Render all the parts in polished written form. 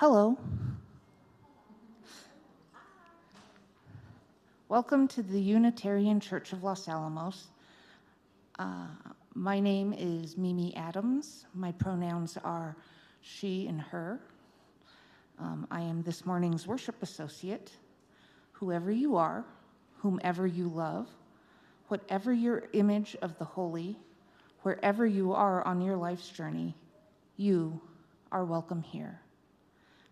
Hello. Welcome to the Unitarian Church of Los Alamos. My name is Mimi Adams. My pronouns are she and her. I am this morning's worship associate. Whoever you are, whomever you love, whatever your image of the holy, wherever you are on your life's journey, you are welcome here.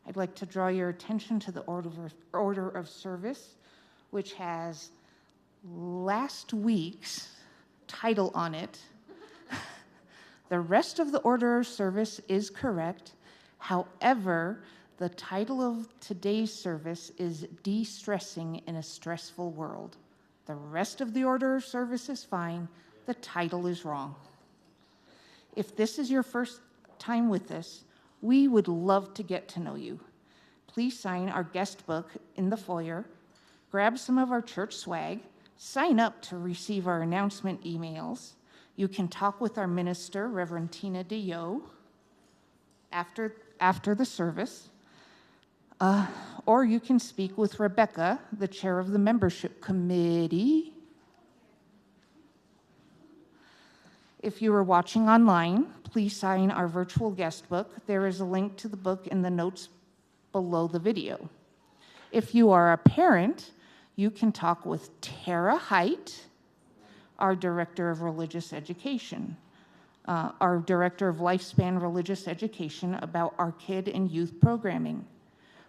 I'd like to draw your attention to the order of service, which has last week's title on it. The rest of the order of service is correct. However, the title of today's service is De-Stressing in a Stressful World. The rest of the order of service is fine. The title is wrong. If this is your first time with us, we would love to get to know you. Please sign our guest book in the foyer, grab some of our church swag, sign up to receive our announcement emails. You can talk with our minister, Reverend DeYoe, after the service, or you can speak with Rebecca, the chair of the membership committee. If you are watching online, please sign our virtual guest book. There is a link to the book in the notes below the video. If you are a parent, you can talk with Terra, Hite, our Director of Religious Education, our Director of Lifespan Religious Education, about our kid and youth programming.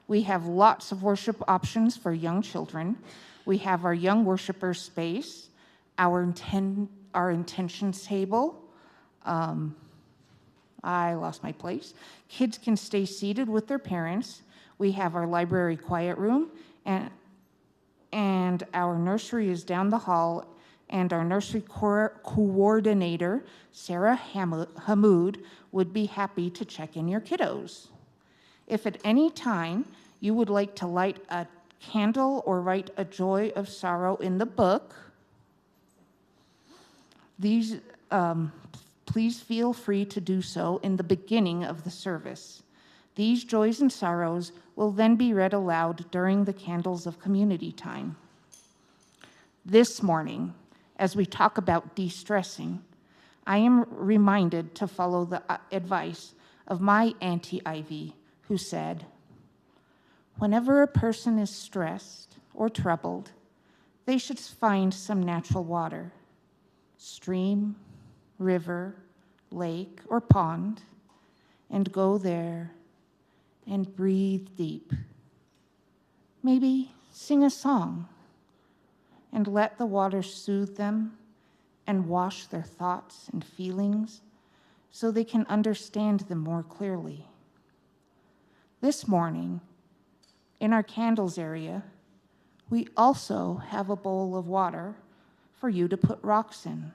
We have lots of worship options for young children. We have our young worshipper space, our intentions table. I lost my place. Kids can stay seated with their parents. We have our library quiet room, and our nursery is down the hall, and our nursery coordinator, Sarah Hamoud, would be happy to check in your kiddos. If at any time you would like to light a candle or write a joy of sorrow in the book, please feel free to do so in the beginning of the service. These joys and sorrows will then be read aloud during the Candles of Community time. This morning, as we talk about de-stressing, I am reminded to follow the advice of my Auntie Ivy, who said, whenever a person is stressed or troubled, they should find some natural water, stream, river, lake, or pond, and go there and breathe deep. Maybe sing a song and let the water soothe them and wash their thoughts and feelings so they can understand them more clearly. This morning, in our candles area, we also have a bowl of water for you to put rocks in.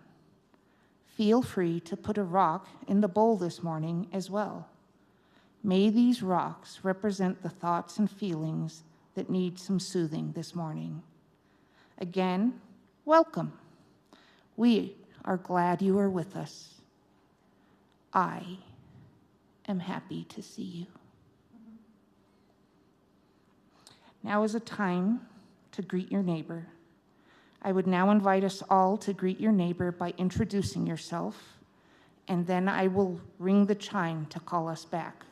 Feel free to put a rock in the bowl this morning as well. May these rocks represent the thoughts and feelings that need some soothing this morning. Again, welcome. We are glad you are with us. I am happy to see you. Now is a time to greet your neighbor. I would now invite us all to greet your neighbor by introducing yourself, and then I will ring the chime to call us back.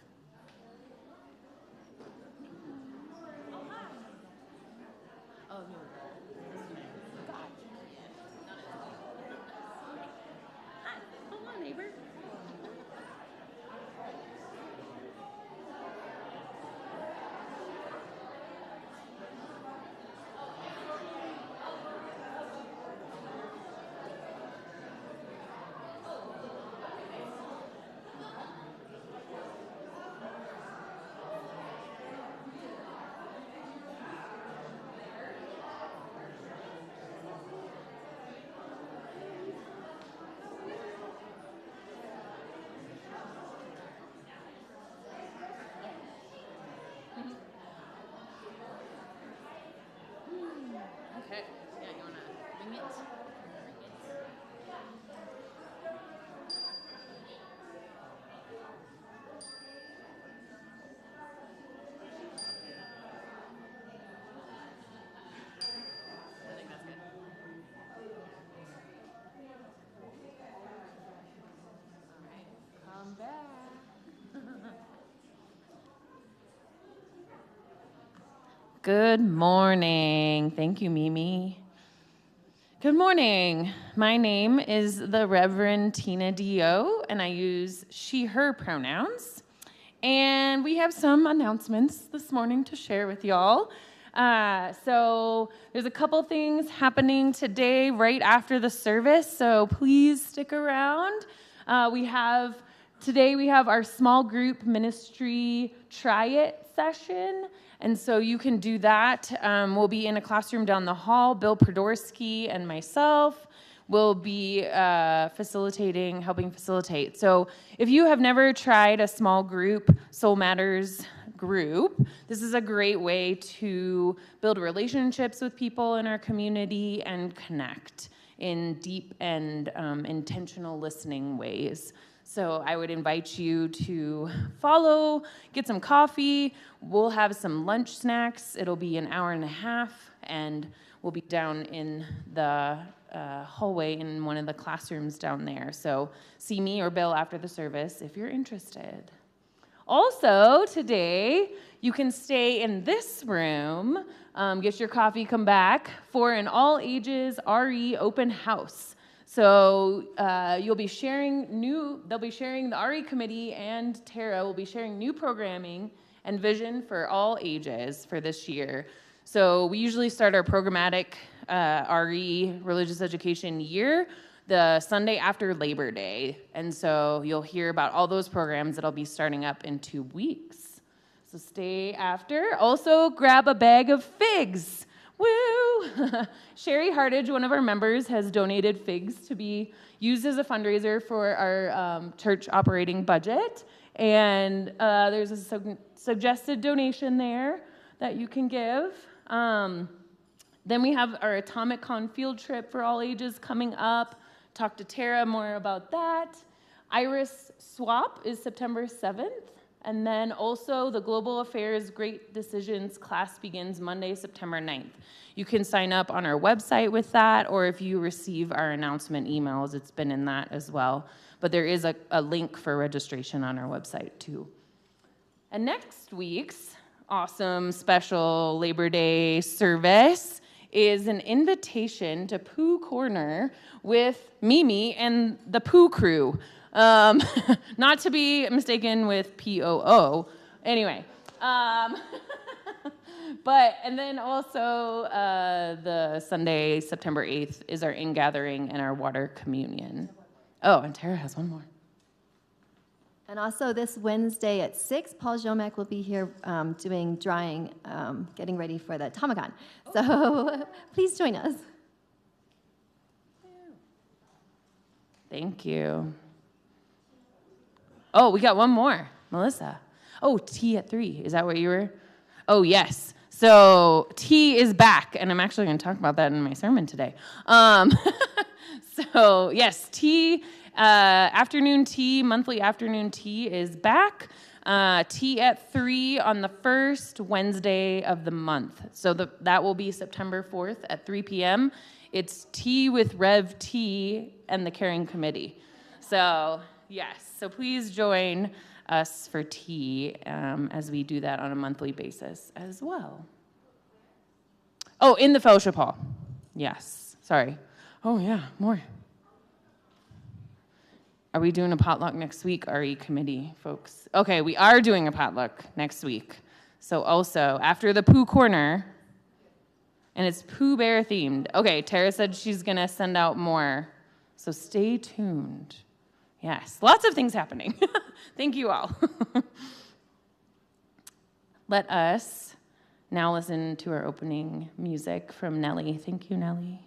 Good morning. Thank you, Mimi. Good morning. My name is the Reverend Tina DeYoe, and I use she, her pronouns. And we have some announcements this morning to share with y'all. So there's a couple things happening today right after the service, so please stick around. Today we have our small group ministry try it session. And so you can do that. We'll be in a classroom down the hall. Bill Podorsky and myself will be helping facilitate. So if you have never tried a small group, Soul Matters group, this is a great way to build relationships with people in our community and connect in deep and intentional listening ways. So I would invite you to follow, get some coffee. We'll have some lunch snacks. It'll be an hour and a half, and we'll be down in the hallway in one of the classrooms down there. So see me or Bill after the service if you're interested. Also, today, you can stay in this room, get your coffee, come back for an all-ages RE open house. So they'll be sharing the RE committee and Terra will be sharing new programming and vision for all ages for this year. So we usually start our programmatic RE religious education year the Sunday after Labor Day. And so you'll hear about all those programs that'll be starting up in 2 weeks. So stay after. Also grab a bag of figs. Woo! Sherry Hartage, one of our members, has donated figs to be used as a fundraiser for our church operating budget. And there's a suggested donation there that you can give. Then we have our Atomic Con field trip for all ages coming up. Talk to Terra more about that. Iris Swap is September 7th. And then also the Global Affairs Great Decisions class begins Monday, September 9th. You can sign up on our website with that, or if you receive our announcement emails, it's been in that as well. But there is a link for registration on our website too. And next week's awesome special Labor Day service is an invitation to Pooh Corner with Mimi and the Pooh crew. Not to be mistaken with POO. Anyway, and then also the Sunday, September 8th, is our in-gathering and our water communion. Oh, and Terra has one more. And also this Wednesday at 6, Paul Jomek will be here doing drying, getting ready for the Tomicon. So please join us. Thank you. Oh, we got one more. Melissa. Oh, tea at 3. Is that what you were? Oh, yes. So tea is back, and I'm actually going to talk about that in my sermon today. So, yes, tea, afternoon tea, monthly afternoon tea is back. Tea at 3 on the first Wednesday of the month. So that will be September 4th at 3 p.m. It's tea with Rev Tea and the Caring Committee. So, yes, so please join us for tea as we do that on a monthly basis as well. Oh, in the fellowship hall. Yes, sorry. Oh, yeah, more. Are we doing a potluck next week, RE committee folks? Okay, we are doing a potluck next week. So also, after the Pooh Corner, and it's Pooh Bear themed. Okay, Terra said she's going to send out more, so stay tuned. Yes, lots of things happening. Thank you all. Let us now listen to our opening music from Nelly. Thank you, Nelly.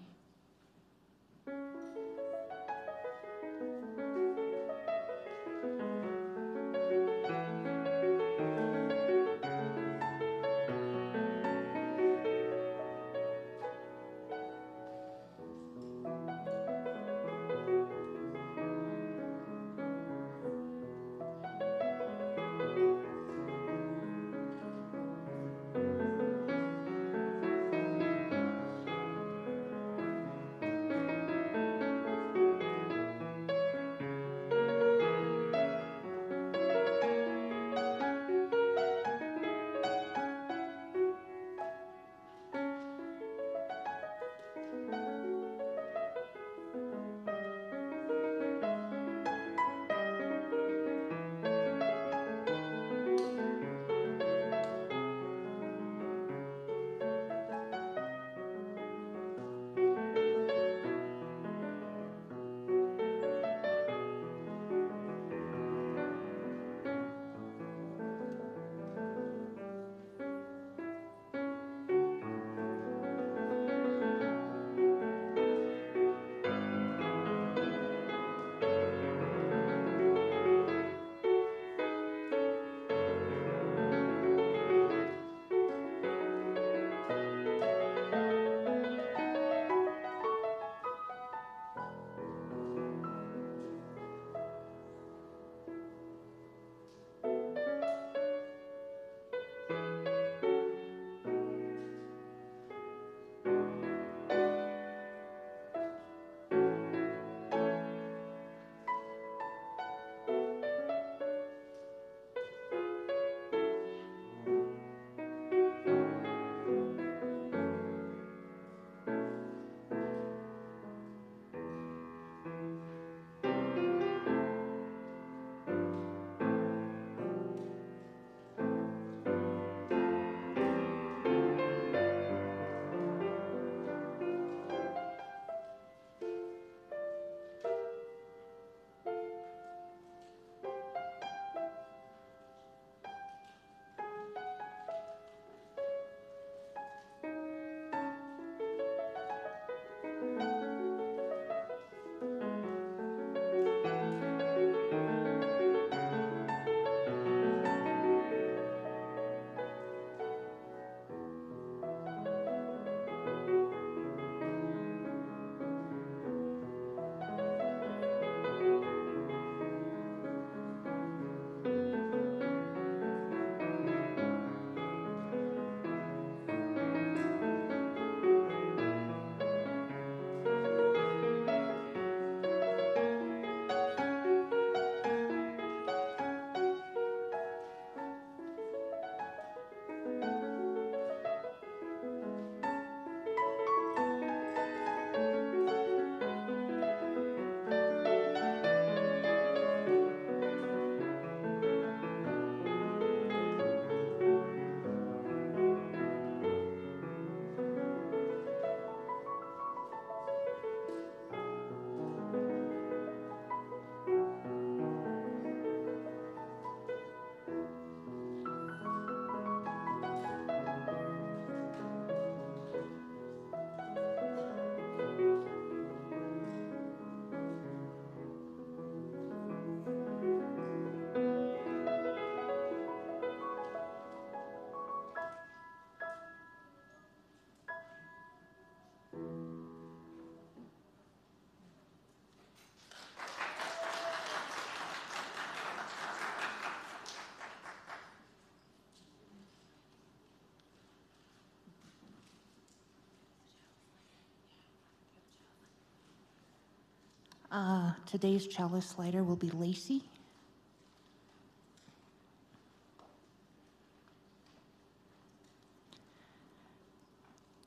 Today's chalice lighter will be Lacey.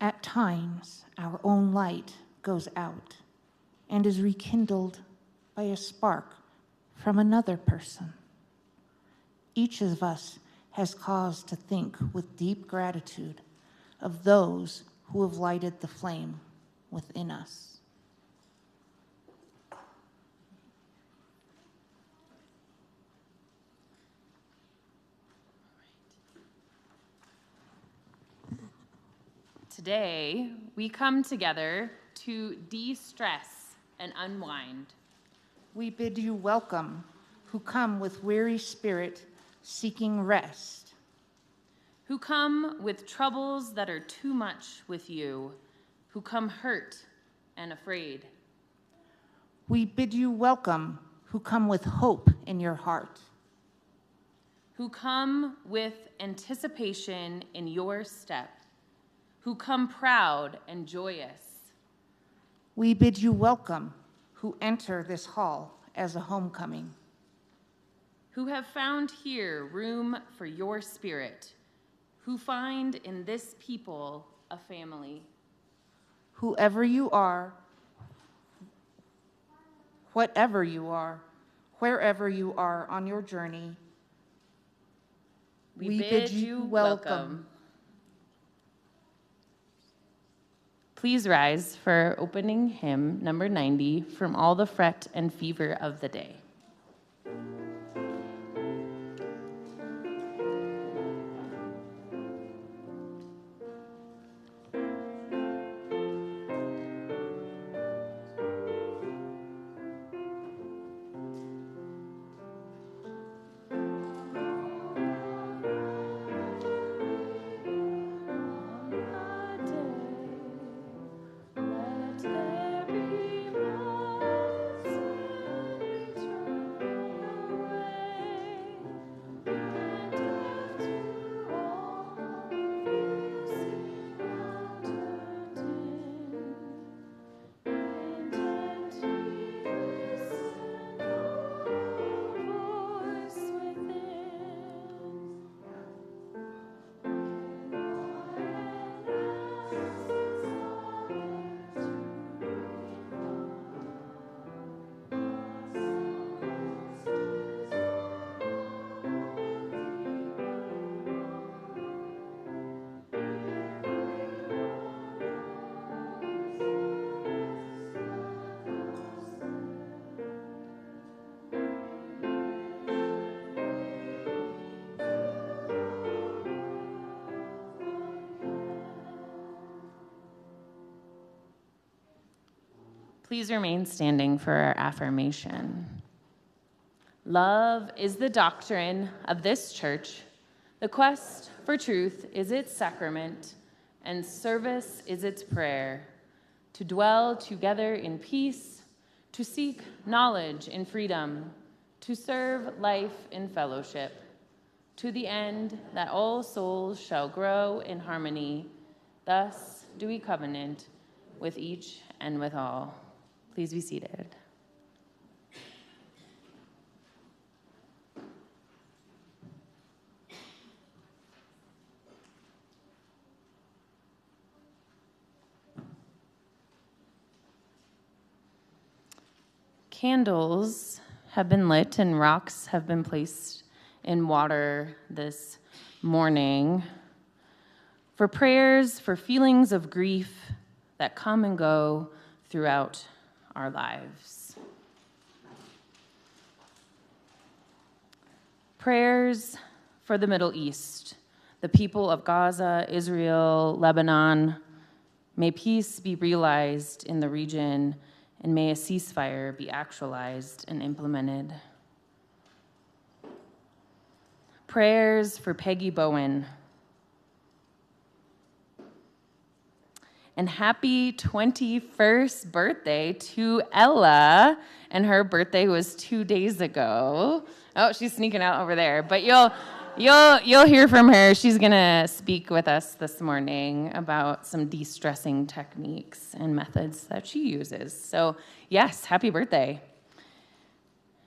At times, our own light goes out and is rekindled by a spark from another person. Each of us has cause to think with deep gratitude of those who have lighted the flame within us. Today, we come together to de-stress and unwind. We bid you welcome, who come with weary spirit, seeking rest. Who come with troubles that are too much with you, who come hurt and afraid. We bid you welcome, who come with hope in your heart. Who come with anticipation in your step, who come proud and joyous. We bid you welcome, who enter this hall as a homecoming. Who have found here room for your spirit, who find in this people a family. Whoever you are, whatever you are, wherever you are on your journey, we bid you welcome. Please rise for opening hymn number 90, From All the Fret and Fever of the Day. Please remain standing for our affirmation. Love is the doctrine of this church. The quest for truth is its sacrament, and service is its prayer. To dwell together in peace, to seek knowledge in freedom, to serve life in fellowship, to the end that all souls shall grow in harmony. Thus do we covenant with each and with all. Please be seated. Candles have been lit and rocks have been placed in water this morning for prayers, for feelings of grief that come and go throughout our lives. Prayers for the Middle East, the people of Gaza, Israel, Lebanon. May peace be realized in the region, and may a ceasefire be actualized and implemented. Prayers for Peggy Bowen. And happy 21st birthday to Ella. And her birthday was 2 days ago. Oh, she's sneaking out over there. But you'll You'll hear from her. She's going to speak with us this morning about some de-stressing techniques and methods that she uses. So, yes, happy birthday.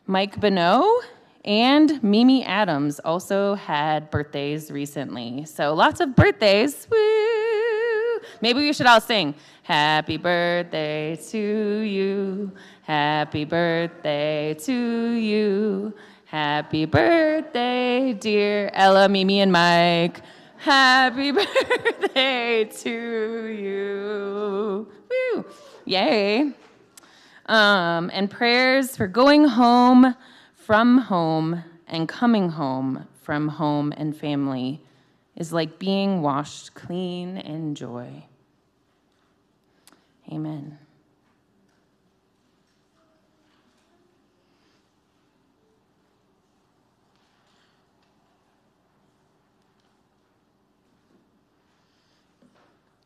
Mike Begnaud and Mimi Adams also had birthdays recently. So, lots of birthdays. Woo! Maybe we should all sing, happy birthday to you. Happy birthday to you. Happy birthday, dear Ella, Mimi, and Mike. Happy birthday to you. Woo! Yay. And prayers for going home from home and coming home from home and family is like being washed clean in joy. Amen.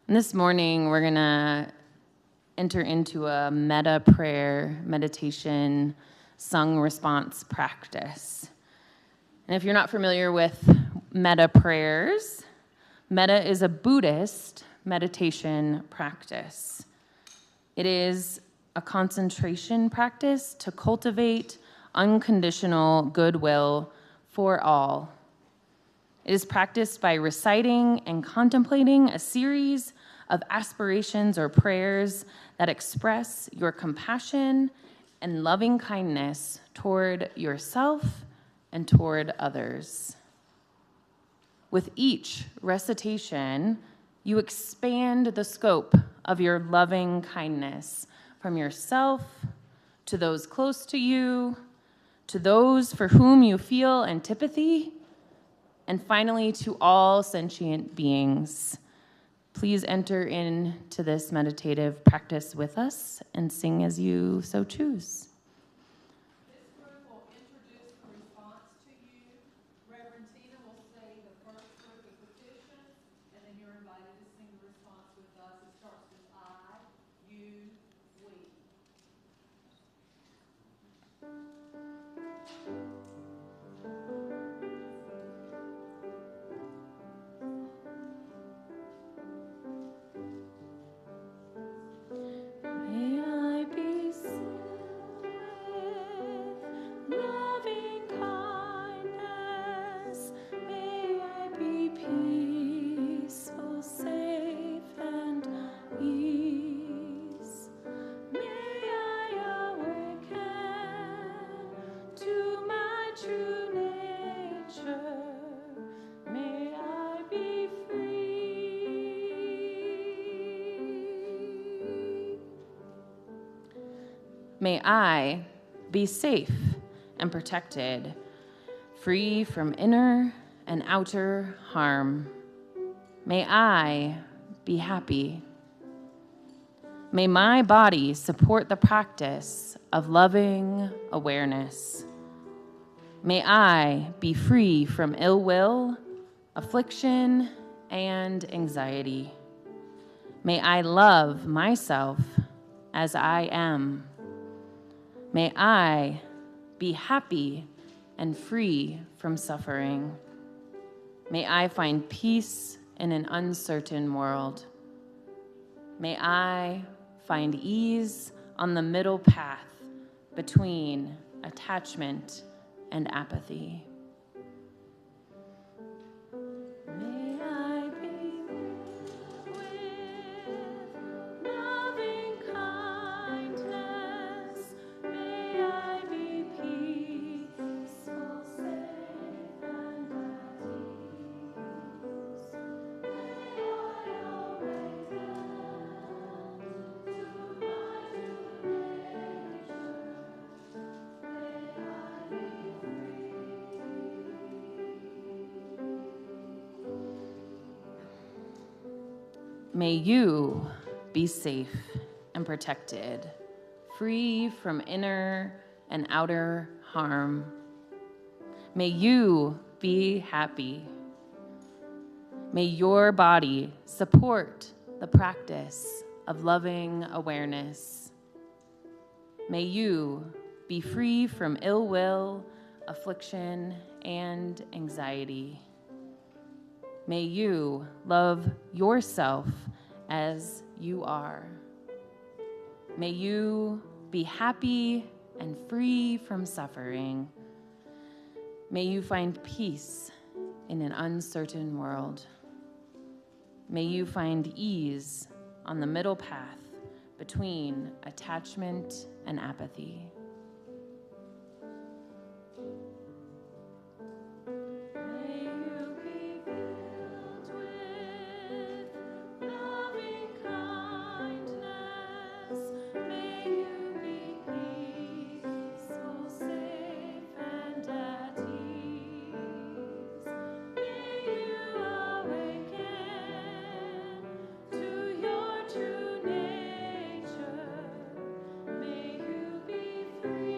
And this morning, we're going to enter into a meta prayer, meditation, sung response practice. And if you're not familiar with meta prayers, meta is a Buddhist meditation practice. It is a concentration practice to cultivate unconditional goodwill for all. It is practiced by reciting and contemplating a series of aspirations or prayers that express your compassion and loving kindness toward yourself and toward others. With each recitation, you expand the scope of your loving kindness from yourself to those close to you, to those for whom you feel antipathy, and finally to all sentient beings. Please enter into this meditative practice with us and sing as you so choose. This group will introduce the response to you. Reverend Tina will say the first group of petitions, and then you're invited to sing the response with us. It starts with I, you, we. May I be safe, loving kindness. May I be peaceful, safe, and ease. May I awaken to my true nature. May I be free. May I be safe and protected, free from inner and outer harm. May I be happy. May my body support the practice of loving awareness. May I be free from ill will, affliction, and anxiety. May I love myself as I am. May I be happy and free from suffering. May I find peace in an uncertain world. May I find ease on the middle path between attachment and apathy. May I be with loving kindness. May I be peaceful, safe, and at ease. May I awaken to my true nature. May I be free. May you be safe and protected, free from inner and outer harm. May you be happy. May your body support the practice of loving awareness. May you be free from ill will, affliction, and anxiety. May you love yourself as you are. May you be happy and free from suffering. May you find peace in an uncertain world. May you find ease on the middle path between attachment and apathy. May you be filled with loving kindness. May you be peaceful, safe, and at ease. May you awaken to your true nature. May you be free.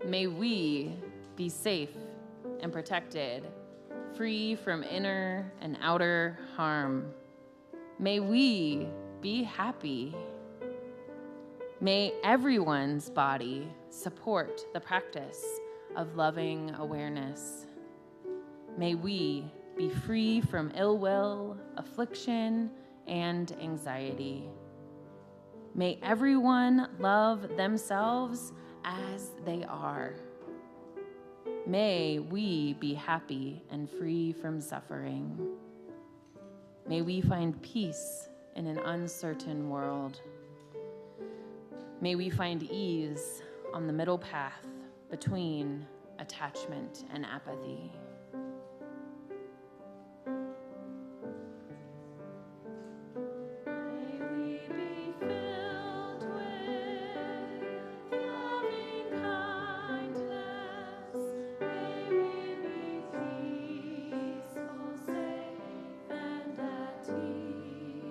May we be safe and protected, free from inner and outer harm. May we be happy. May everyone's body support the practice of loving awareness. May we be free from ill will, affliction, and anxiety. May everyone love themselves as they are. May we be happy and free from suffering. May we find peace in an uncertain world. May we find ease on the middle path between attachment and apathy. May we be filled with loving kindness. May we be peaceful, safe, and at ease.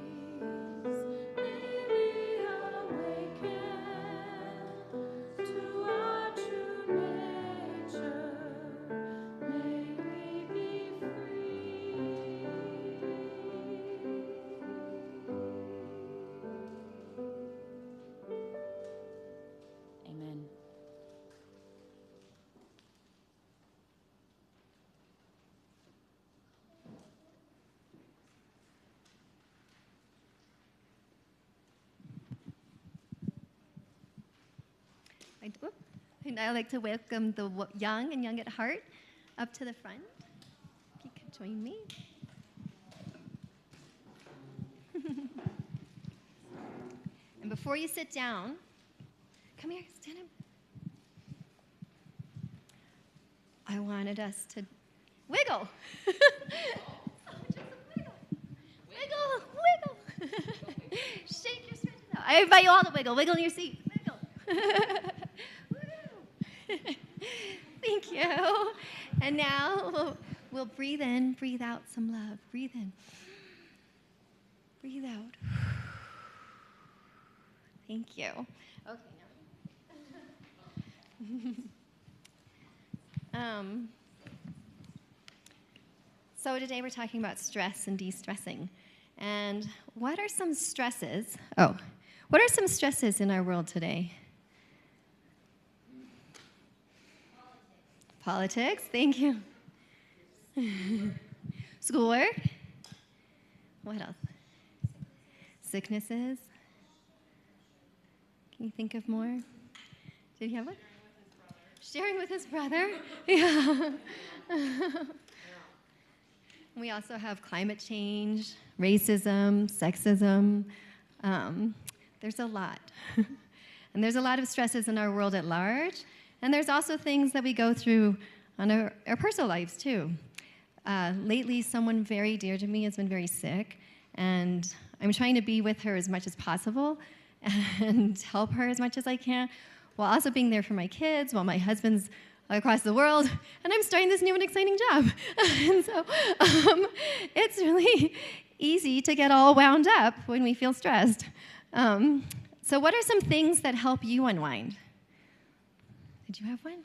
May we awaken to our true nature. May we be free. Amen. And I'd like to welcome the young and young at heart up to the front. If you could join me. And before you sit down, come here, stand up. I wanted us to wiggle. Just wiggle. Wiggle, wiggle. Shake your stretches out. I invite you all to wiggle. Wiggle in your seat. Wiggle. Thank you. And now we'll breathe in, breathe out some love. Breathe in. Breathe out. Thank you. Okay, now. So today we're talking about stress and de-stressing. And what are some stresses? What are some stresses in our world today? Politics, thank you. Schoolwork. What else? Sicknesses. Can you think of more? Did you have one? Sharing with his brother. Yeah. We also have climate change, racism, sexism. There's a lot. And there's a lot of stresses in our world at large. And there's also things that we go through on our personal lives, too. Lately, someone very dear to me has been very sick, and I'm trying to be with her as much as possible and help her as much as I can, while also being there for my kids, while my husband's across the world, and I'm starting this new and exciting job. And so it's really easy to get all wound up when we feel stressed. So what are some things that help you unwind? Did you have one?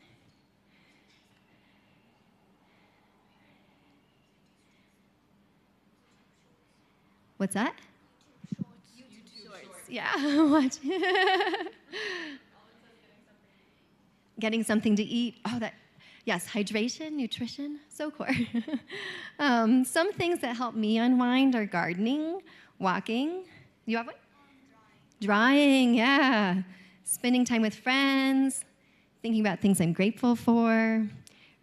What's that? YouTube Shorts. Yeah, watch. Getting something to eat. Oh, yes, hydration, nutrition, so core. Some things that help me unwind are gardening, walking. You have one? Drawing, yeah. Spending time with friends, thinking about things I'm grateful for,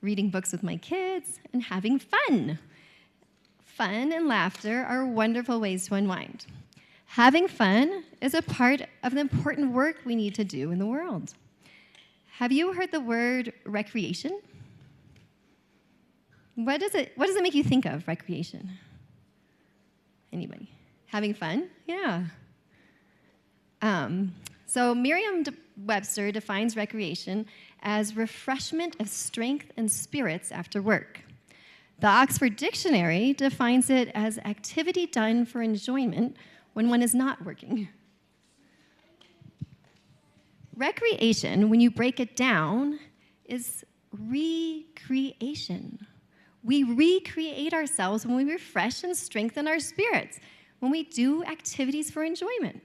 reading books with my kids, and having fun. Fun and laughter are wonderful ways to unwind. Having fun is a part of the important work we need to do in the world. Have you heard the word recreation? What does it make you think of, recreation? Anybody? Having fun? Yeah. So Merriam-Webster defines recreation as refreshment of strength and spirits after work. The Oxford Dictionary defines it as activity done for enjoyment when one is not working. Recreation, when you break it down, is recreation. We recreate ourselves when we refresh and strengthen our spirits, when we do activities for enjoyment.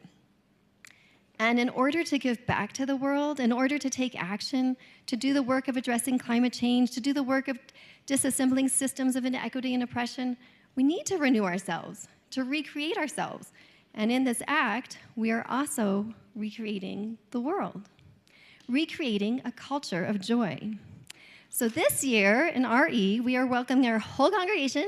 And in order to give back to the world, in order to take action, to do the work of addressing climate change, to do the work of disassembling systems of inequity and oppression, we need to renew ourselves, to recreate ourselves. And in this act, we are also recreating the world, recreating a culture of joy. So this year in RE, we are welcoming our whole congregation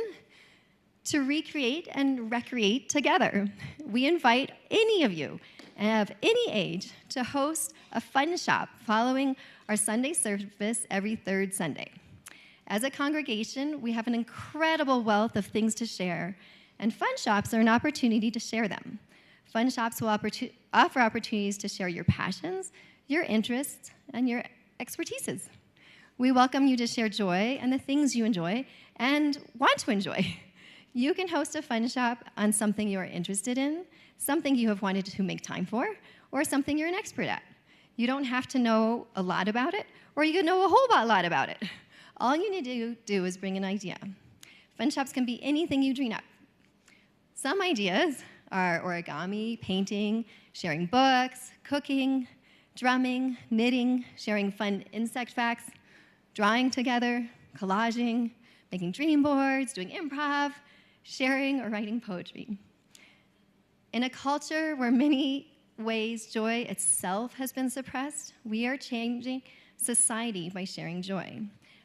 to recreate and recreate together. We invite any of you of any age to host a fun shop following our Sunday service every third Sunday. As a congregation, we have an incredible wealth of things to share, and fun shops are an opportunity to share them. Fun shops will offer opportunities to share your passions, your interests, and your expertises. We welcome you to share joy and the things you enjoy and want to enjoy. You can host a fun shop on something you are interested in, something you have wanted to make time for, or something you're an expert at. You don't have to know a lot about it, or you can know a whole lot about it. All you need to do is bring an idea. Fun shops can be anything you dream up. Some ideas are origami, painting, sharing books, cooking, drumming, knitting, sharing fun insect facts, drawing together, collaging, making dream boards, doing improv, sharing or writing poetry. In a culture where many ways joy itself has been suppressed, we are changing society by sharing joy.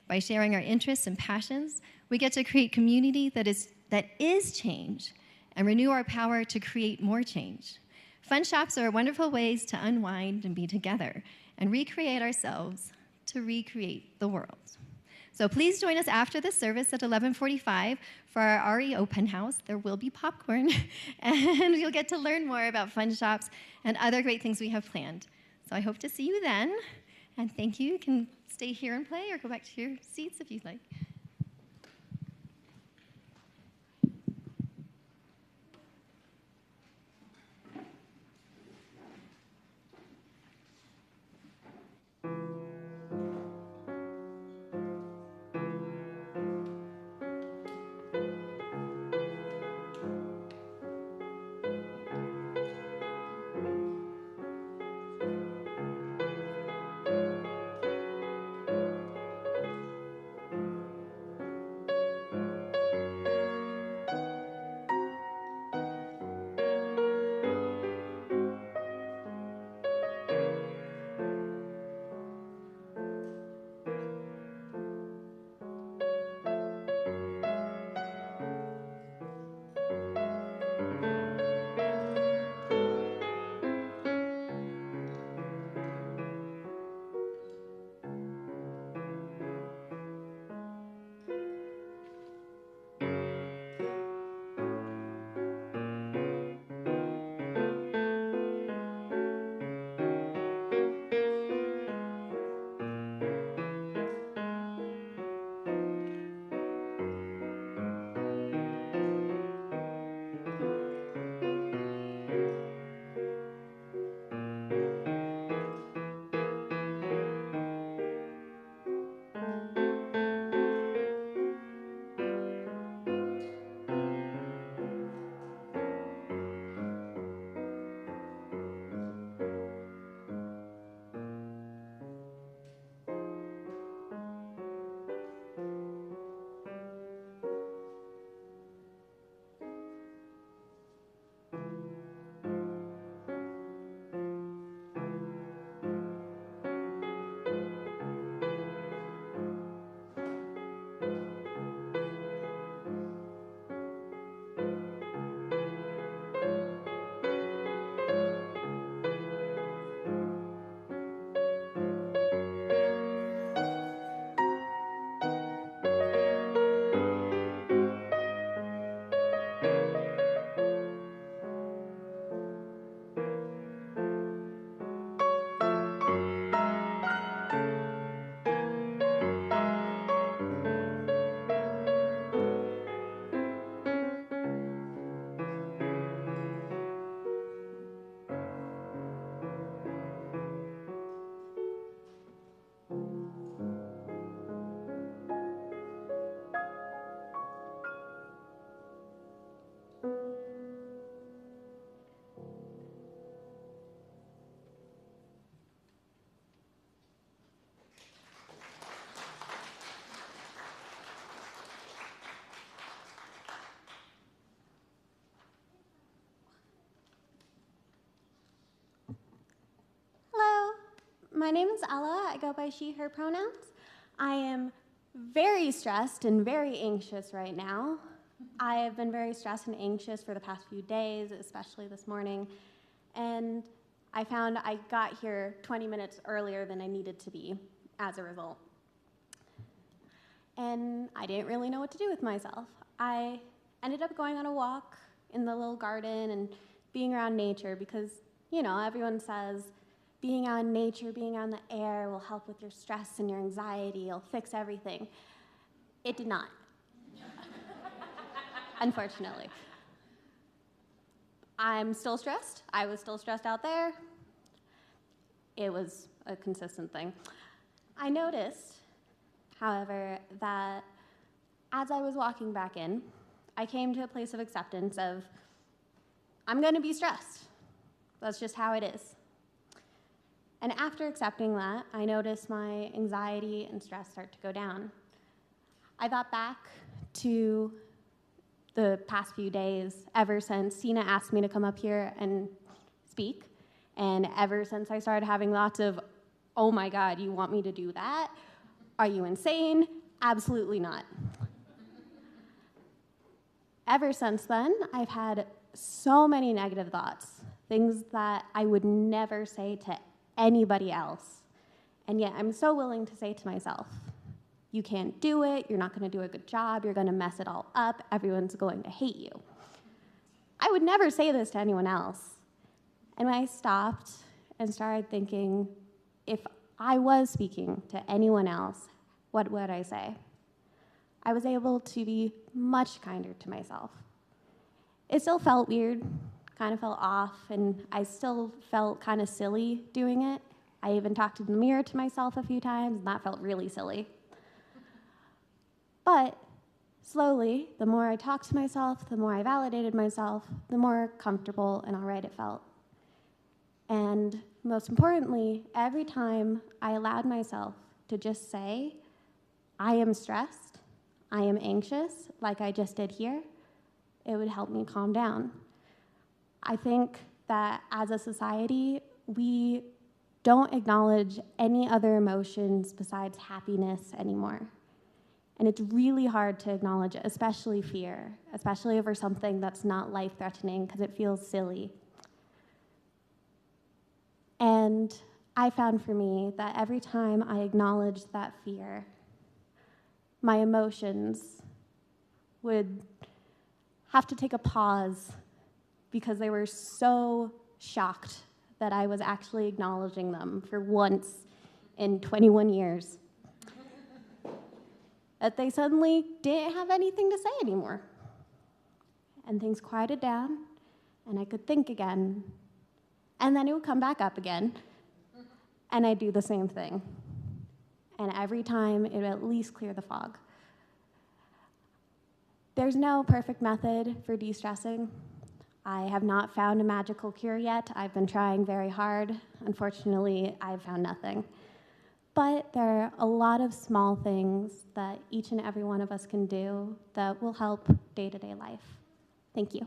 By sharing our interests and passions, we get to create community that is change and renew our power to create more change. Fun shops are wonderful ways to unwind and be together and recreate ourselves to recreate the world. So please join us after the service at 11:45 for our RE open house. There will be popcorn, and you'll get to learn more about fun shops and other great things we have planned. So I hope to see you then, and thank you. You can stay here and play or go back to your seats if you'd like. My name is Ella. I go by she, her pronouns. I am very stressed and very anxious right now. I have been very stressed and anxious for the past few days, especially this morning. And I found I got here 20 minutes earlier than I needed to be as a result. And I didn't really know what to do with myself. I ended up going on a walk in the little garden and being around nature because, you know, everyone says being out in nature, being out in the air will help with your stress and your anxiety, it'll fix everything. It did not, unfortunately. I'm still stressed. I was still stressed out there. It was a consistent thing. I noticed, however, that as I was walking back in, I came to a place of acceptance of, I'm gonna be stressed. That's just how it is. And after accepting that, I noticed my anxiety and stress start to go down. I thought back to the past few days, ever since Sina asked me to come up here and speak, and ever since I started having lots of, oh my God, you want me to do that? Are you insane? Absolutely not. Ever since then, I've had so many negative thoughts, things that I would never say to anybody else. And yet I'm so willing to say to myself, you can't do it, you're not gonna do a good job, you're gonna mess it all up, everyone's going to hate you. I would never say this to anyone else. And when I stopped and started thinking, if I was speaking to anyone else, what would I say? I was able to be much kinder to myself. It still felt weird, kind of felt off, and I still felt kind of silly doing it. I even talked in the mirror to myself a few times, and that felt really silly. But slowly, the more I talked to myself, the more I validated myself, the more comfortable and all right it felt. And most importantly, every time I allowed myself to just say, I am stressed, I am anxious, like I just did here, it would help me calm down. I think that as a society, we don't acknowledge any other emotions besides happiness anymore. And it's really hard to acknowledge it, especially fear, especially over something that's not life-threatening because it feels silly. And I found for me that every time I acknowledged that fear, my emotions would have to take a pause because they were so shocked that I was actually acknowledging them for once in 21 years. That they suddenly didn't have anything to say anymore. And things quieted down, and I could think again. And then it would come back up again, and I'd do the same thing. And every time, it would at least clear the fog. There's no perfect method for de-stressing. I have not found a magical cure yet. I've been trying very hard. Unfortunately, I've found nothing. But there are a lot of small things that each and every one of us can do that will help day-to-day life. Thank you.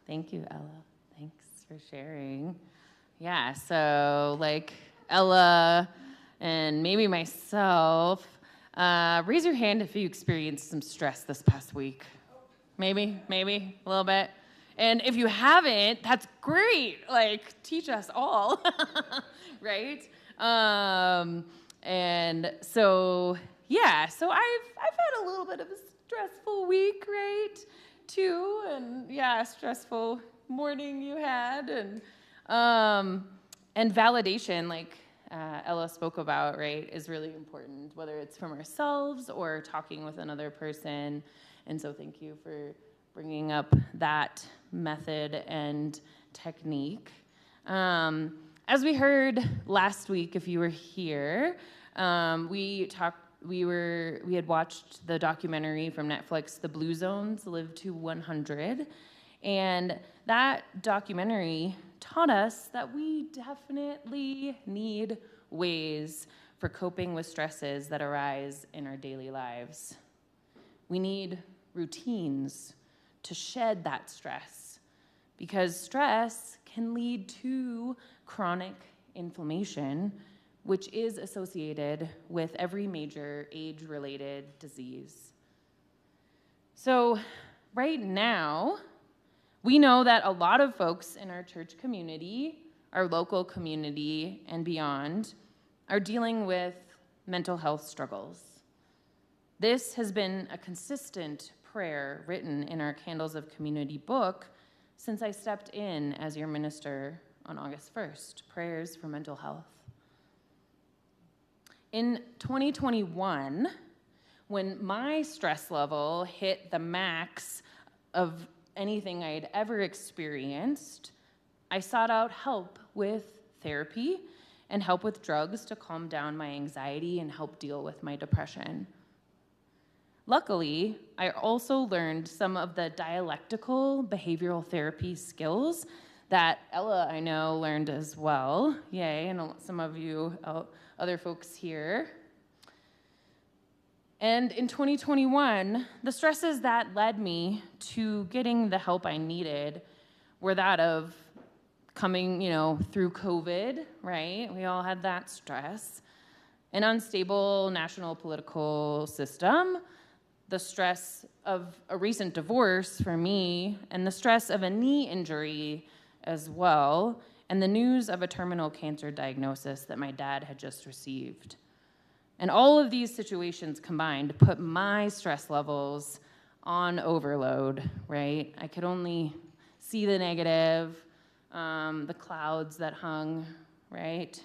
Thank you, Ella. Thanks for sharing. Yeah, so like Ella and maybe myself, raise your hand if you experienced some stress this past week. Maybe, a little bit. And if you haven't, that's great. Like, teach us all, right? And so, yeah, so I've had a little bit of a stressful week, right? Too, and yeah, stressful morning you had, and validation, like Ella spoke about, right, is really important, whether it's from ourselves or talking with another person. And so thank you for bringing up that method and technique. As we heard last week, if you were here, we had watched the documentary from Netflix, The Blue Zones, Live to 100. And that documentary taught us that we definitely need ways for coping with stresses that arise in our daily lives. We need routines to shed that stress, because stress can lead to chronic inflammation, which is associated with every major age-related disease. So right now, we know that a lot of folks in our church community, our local community, and beyond are dealing with mental health struggles. This has been a consistent prayer written in our Candles of Community book since I stepped in as your minister on August 1st, Prayers for Mental Health. In 2021, when my stress level hit the max of anything I had ever experienced, I sought out help with therapy and help with drugs to calm down my anxiety and help deal with my depression. Luckily, I also learned some of the dialectical behavioral therapy skills that Ella, I know, learned as well. Yay, and some of you other folks here. And in 2021, the stresses that led me to getting the help I needed were that of coming, through COVID, right? We all had that stress. An unstable national political system, the stress of a recent divorce for me, and the stress of a knee injury as well, and the news of a terminal cancer diagnosis that my dad had just received. And all of these situations combined put my stress levels on overload, right? I could only see the negative, the clouds that hung, right?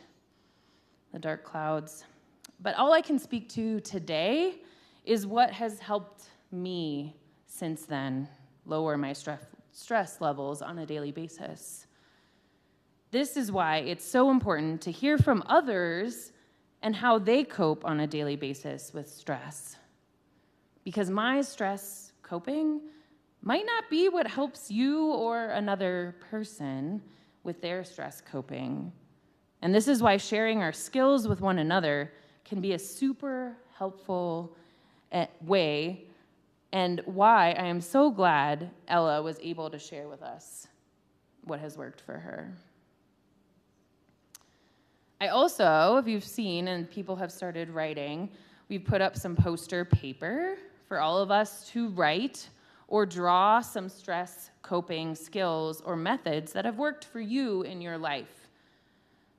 The dark clouds. But all I can speak to today is what has helped me since then lower my stress levels on a daily basis. This is why it's so important to hear from others and how they cope on a daily basis with stress. Because my stress coping might not be what helps you or another person with their stress coping. And this is why sharing our skills with one another can be a super helpful way, and why I am so glad Ella was able to share with us what has worked for her. I also, if you've seen and people have started writing, we've put up some poster paper for all of us to write or draw some stress coping skills or methods that have worked for you in your life.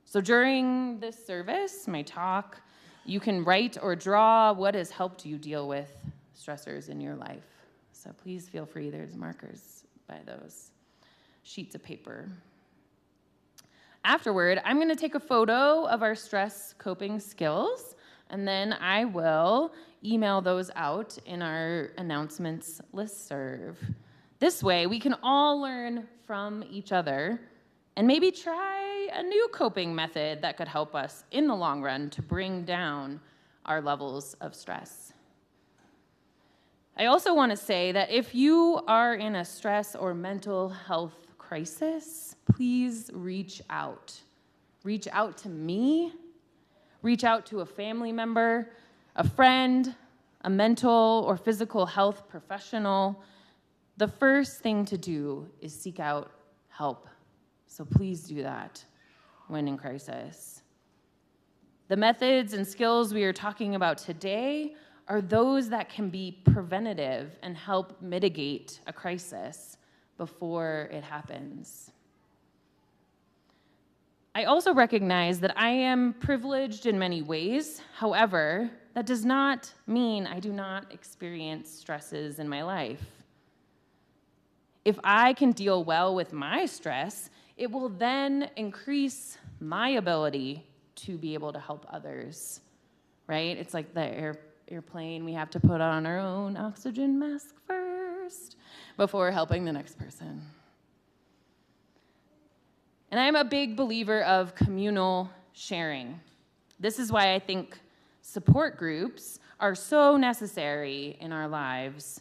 So during this service, my talk, you can write or draw what has helped you deal with stressors in your life. So please feel free, there's markers by those sheets of paper. Afterward, I'm going to take a photo of our stress coping skills, and then I will email those out in our announcements listserv. This way, we can all learn from each other and maybe try a new coping method that could help us in the long run to bring down our levels of stress. I also want to say that if you are in a stress or mental health crisis, please reach out. Reach out to me, reach out to a family member, a friend, a mental or physical health professional. The first thing to do is seek out help. So please do that when in crisis. The methods and skills we are talking about today are those that can be preventative and help mitigate a crisis before it happens. I also recognize that I am privileged in many ways. However, that does not mean I do not experience stresses in my life. If I can deal well with my stress, it will then increase my ability to be able to help others, right? It's like the airplane, we have to put on our own oxygen mask first before helping the next person. And I'm a big believer of communal sharing. This is why I think support groups are so necessary in our lives.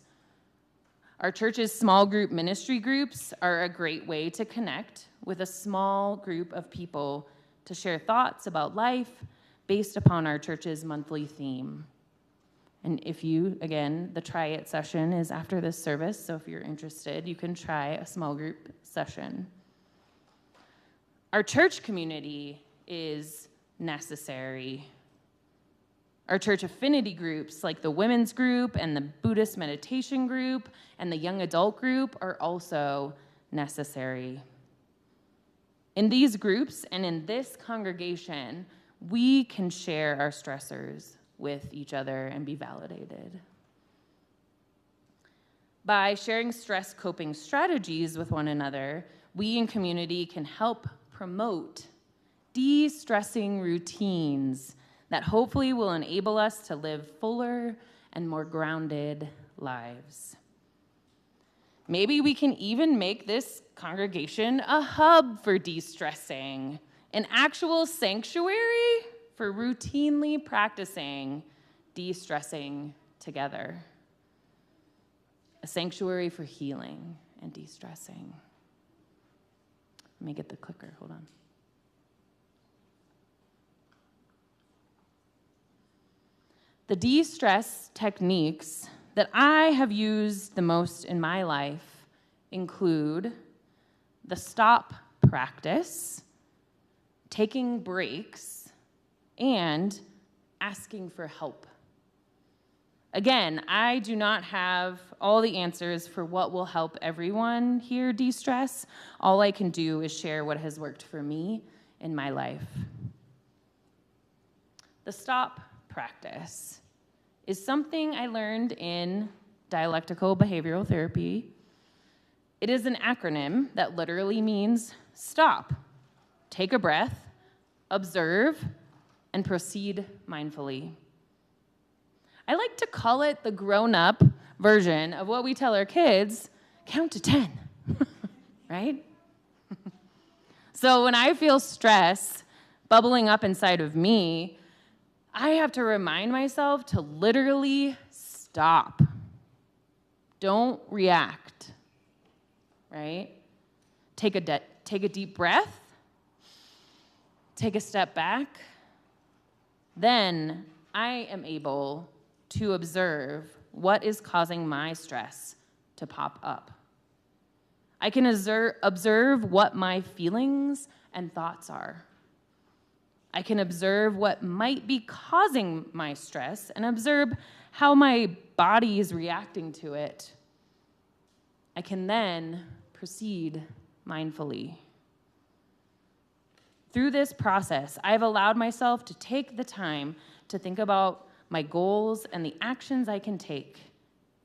Our church's small group ministry groups are a great way to connect with a small group of people to share thoughts about life based upon our church's monthly theme. And if you, again, the try it session is after this service, so if you're interested, you can try a small group session. Our church community is necessary. Our church affinity groups, like the women's group and the Buddhist meditation group and the young adult group, are also necessary. In these groups and in this congregation, we can share our stressors with each other and be validated. By sharing stress coping strategies with one another, we in community can help promote de-stressing routines that hopefully will enable us to live fuller and more grounded lives. Maybe we can even make this congregation a hub for de-stressing, an actual sanctuary for routinely practicing de-stressing together. A sanctuary for healing and de-stressing. Let me get the clicker, hold on. The de-stress techniques that I have used the most in my life include the stop practice, taking breaks, and asking for help. Again, I do not have all the answers for what will help everyone here de-stress. All I can do is share what has worked for me in my life. The stop practice is something I learned in dialectical behavioral therapy. It is an acronym that literally means stop, take a breath, observe, and proceed mindfully. I like to call it the grown-up version of what we tell our kids, count to 10, right? So when I feel stress bubbling up inside of me, I have to remind myself to literally stop. Don't react, right? Take a deep breath, take a step back. Then I am able to observe what is causing my stress to pop up. I can observe what my feelings and thoughts are. I can observe what might be causing my stress and observe how my body is reacting to it. I can then proceed mindfully. Through this process, I've allowed myself to take the time to think about my goals and the actions I can take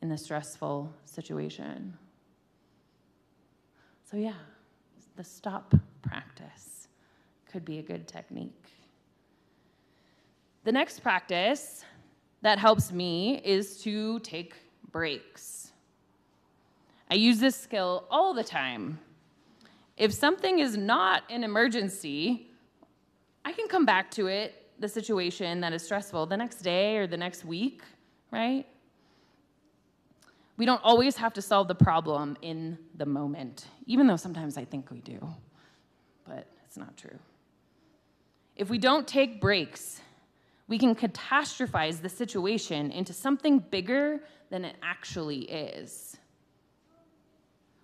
in the stressful situation. So yeah, the stop practice could be a good technique. The next practice that helps me is to take breaks. I use this skill all the time. If something is not an emergency, I can come back to it, the situation that is stressful, the next day or the next week, right? We don't always have to solve the problem in the moment, even though sometimes I think we do, but it's not true. If we don't take breaks, we can catastrophize the situation into something bigger than it actually is.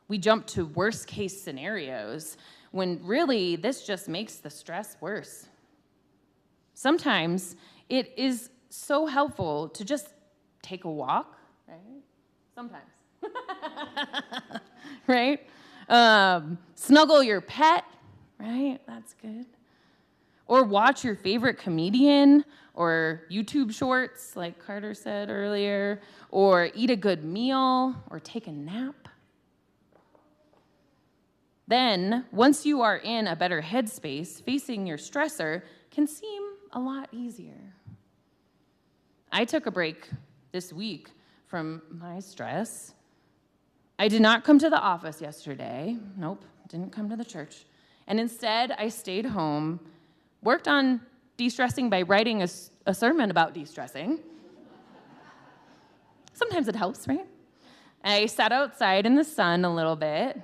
We jump to worst case scenarios when really this just makes the stress worse. Sometimes it is so helpful to just take a walk, right? Sometimes, right? Snuggle your pet, right? That's good. Or watch your favorite comedian or YouTube shorts, like Carter said earlier, or eat a good meal or take a nap. Then, once you are in a better headspace, facing your stressor can seem a lot easier. I took a break this week from my stress. I did not come to the office yesterday. Nope, didn't come to the church. And instead, I stayed home, worked on de-stressing by writing a sermon about de-stressing. Sometimes it helps, right? I sat outside in the sun a little bit,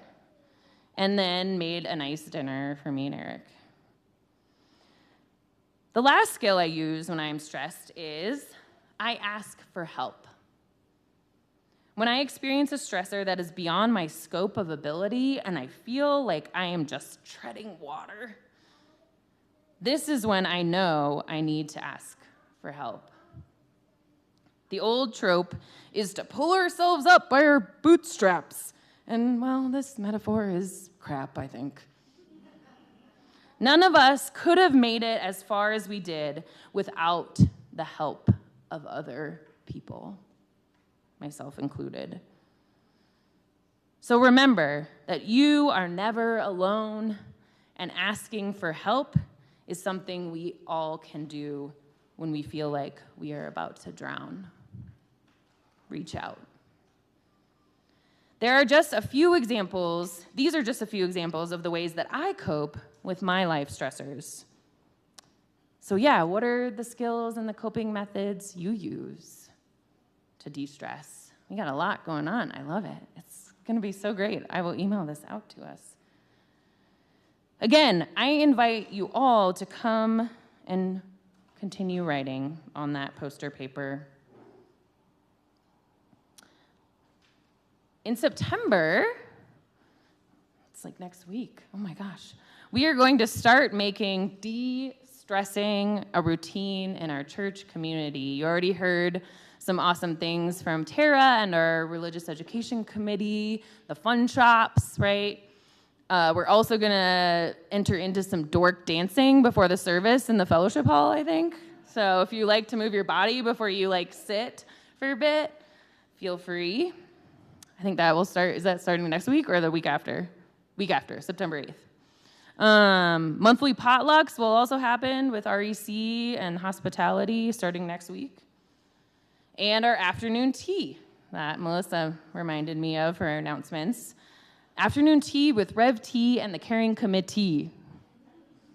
and then made a nice dinner for me and Eric. The last skill I use when I'm stressed is I ask for help. When I experience a stressor that is beyond my scope of ability and I feel like I am just treading water, this is when I know I need to ask for help. The old trope is to pull ourselves up by our bootstraps. And, well, this metaphor is crap, I think. None of us could have made it as far as we did without the help of other people, myself included. So remember that you are never alone, and asking for help is something we all can do when we feel like we are about to drown. Reach out. There are just a few examples, these are just a few examples of the ways that I cope with my life stressors. So yeah, what are the skills and the coping methods you use to de-stress? We got a lot going on. I love it. It's going to be so great. I will email this out to us. Again, I invite you all to come and continue writing on that poster paper. In September, it's like next week, oh my gosh, we are going to start making de-stressing a routine in our church community. You already heard some awesome things from Terra and our religious education committee, the fun shops, right? We're also gonna enter into some dork dancing before the service in the fellowship hall, I think. So if you like to move your body before you sit for a bit, feel free. I think that will start, is that starting next week or the week after? Week after, September 8th. Monthly potlucks will also happen with REC and hospitality starting next week. And our afternoon tea that Melissa reminded me of for her announcements. Afternoon tea with Rev Tea and the Caring Committee.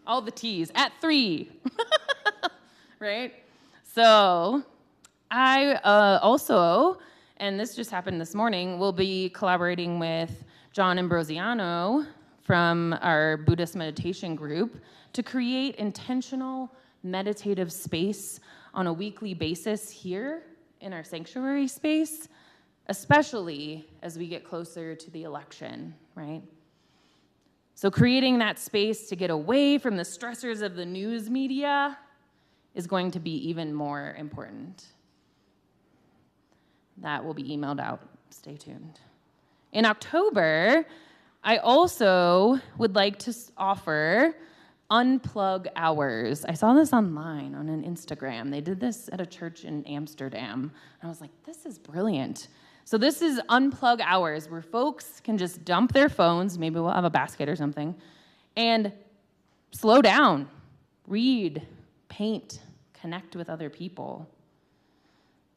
All the teas at 3. Right? So I also, and this just happened this morning, will be collaborating with John Ambrosiano from our Buddhist meditation group to create intentional meditative space on a weekly basis here in our sanctuary space, especially as we get closer to the election, right? So creating that space to get away from the stressors of the news media is going to be even more important. That will be emailed out. Stay tuned. In October, I also would like to offer unplug hours. I saw this online on an Instagram. They did this at a church in Amsterdam. And I was like, this is brilliant. So this is unplug hours where folks can just dump their phones, maybe we'll have a basket or something, and slow down, read, paint, connect with other people.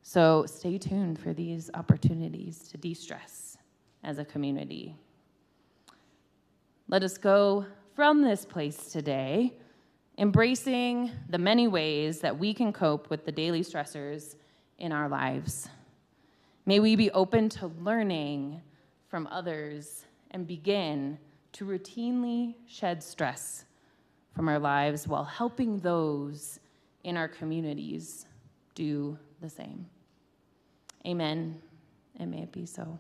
So stay tuned for these opportunities to de-stress as a community. Let us go from this place today, embracing the many ways that we can cope with the daily stressors in our lives. May we be open to learning from others and begin to routinely shed stress from our lives while helping those in our communities do the same. Amen, and may it be so.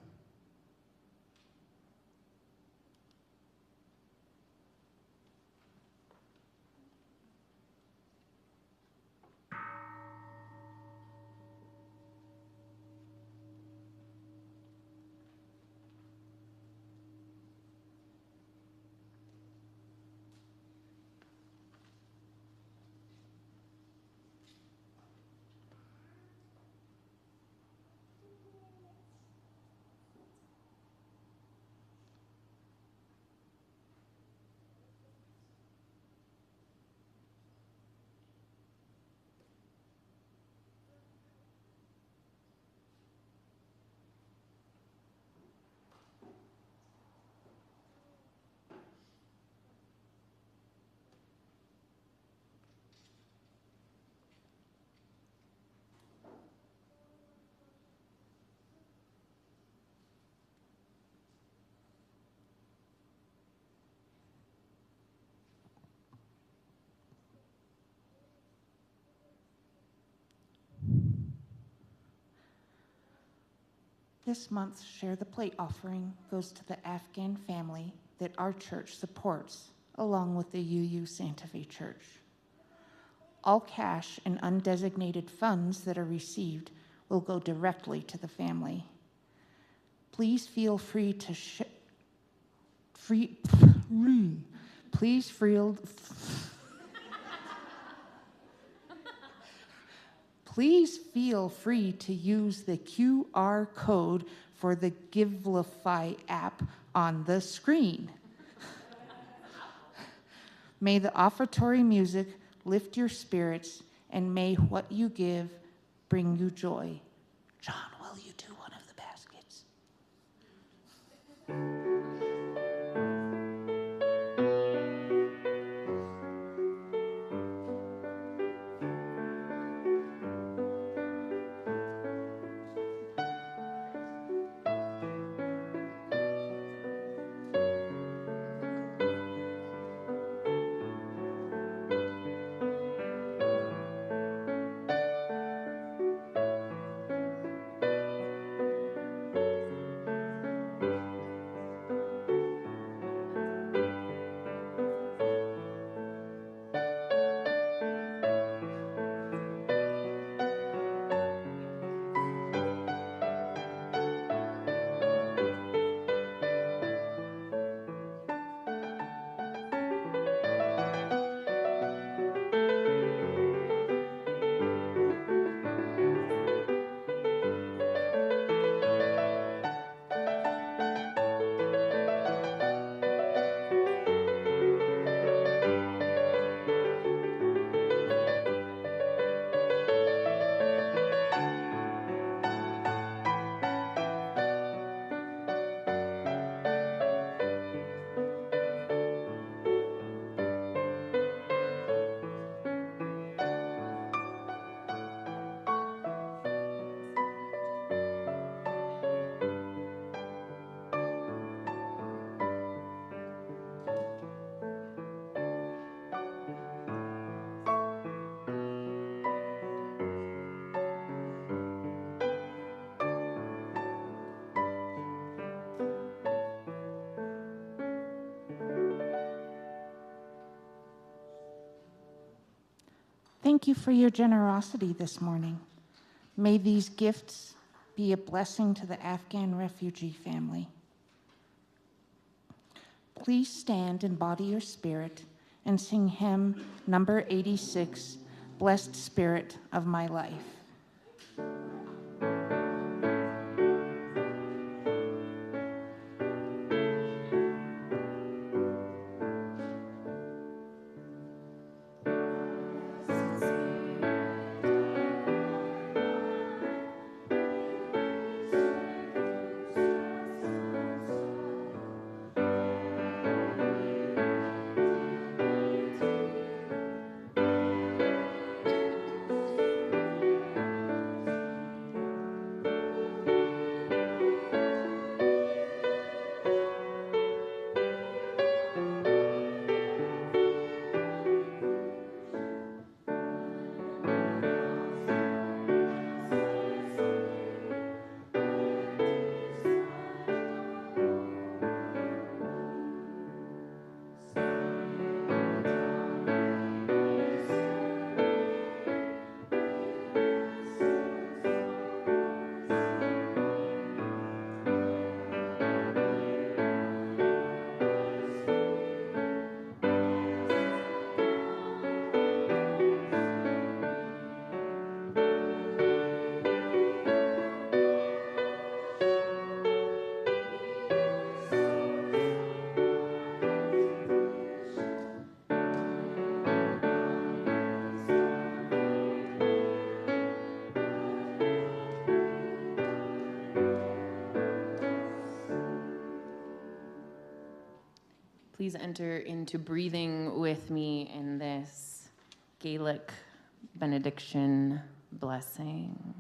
This month's Share the Plate offering goes to the Afghan family that our church supports, along with the UU Santa Fe Church. All cash and undesignated funds that are received will go directly to the family. Please feel free to Please feel free to use the QR code for the Givelify app on the screen. May the offertory music lift your spirits, and may what you give bring you joy. John, will you do one of the baskets? Thank you for your generosity this morning. May these gifts be a blessing to the Afghan refugee family. Please stand in body or spirit and sing hymn number 86, Blessed Spirit of My Life. Please enter into breathing with me in this Gaelic benediction blessing.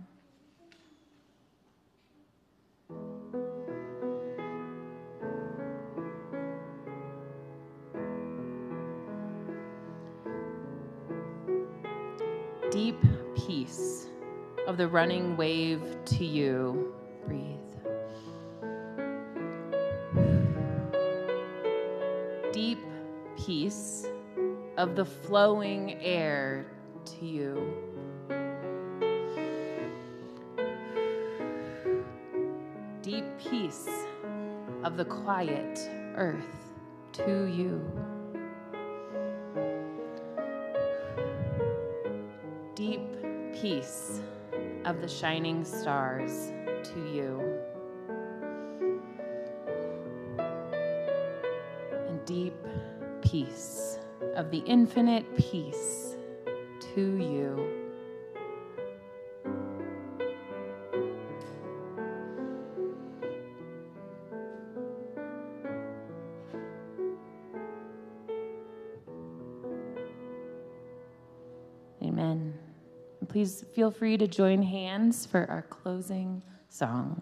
Deep peace of the running wave to you, breathe. peace of the flowing air to you. Deep peace of the quiet earth to you. Deep peace of the shining stars to you. And deep peace of the infinite peace to you. Amen. And please feel free to join hands for our closing song.